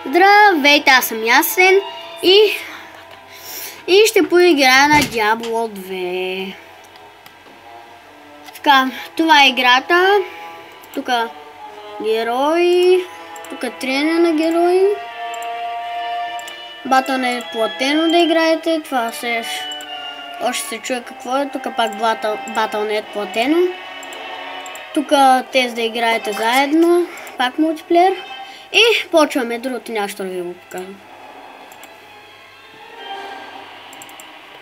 Здравейте, аз съм Ясен и ще поиграя на Diablo 2. Така, това е играта. Тук герои, тук трене на герои. Battle.net е платено да играете, това още се чуе какво е, тук пак Battle.net е платено. Тук тези да играете заедно, пак мултиплеер. И почваме, другото нещо да ви го покажа.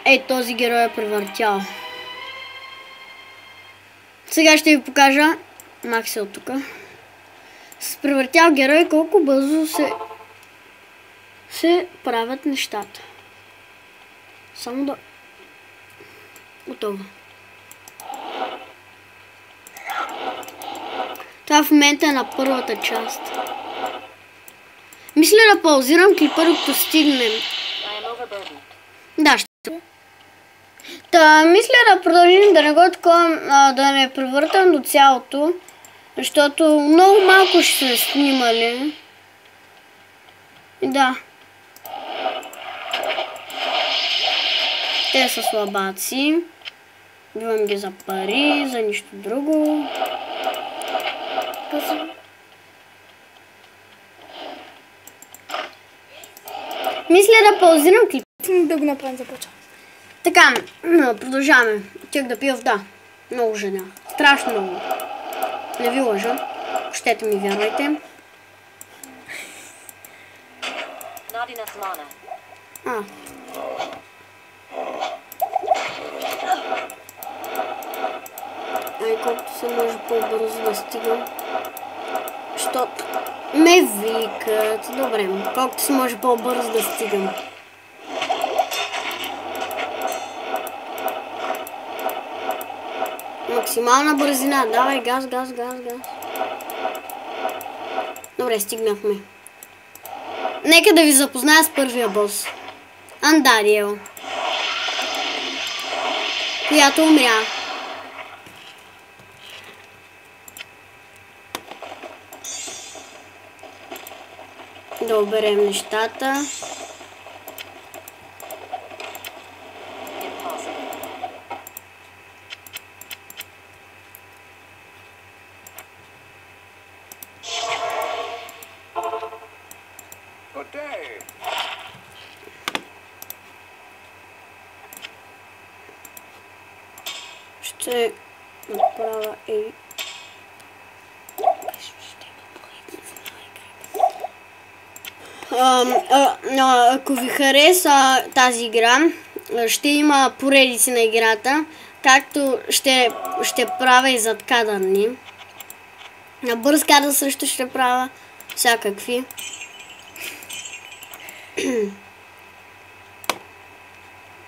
Ей, този герой е превъртял. Сега ще ви покажа Максел тук. С превъртял герой колко бързо се правят нещата. Само да... Готово. Това в момента е на първата част. Мисля да паузирам клипа, докато стигнем. Да, ще. Та, мисля да продължим да не го да не превъртам до цялото, защото много малко ще се снимали. И да. Те са слабаци. Бивам ги за пари, за нищо друго. Мисля да паузирам клип. Да го направим за почва. Така, продължаваме. Тях да пия вода. Много жена. Страшно много. Не ви лъжа. Щете ми вярвайте. Ай, колкото се може по-бързо да стигам. Защото ме викат. Добре, колкото се може по-бързо да стигам. Максимална бързина. Давай, газ. Добре, стигнахме. Нека да ви запозная с първия бос. Андариел. Която умря. Да оберем нещата. Ще направя ако ви хареса тази игра, ще има поредици на играта, както ще правя и зад кадърни. На бърз кадър също ще правя всякакви.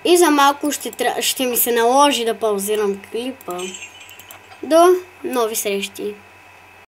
И за малко ще ми се наложи да паузирам клипа. До нови срещи!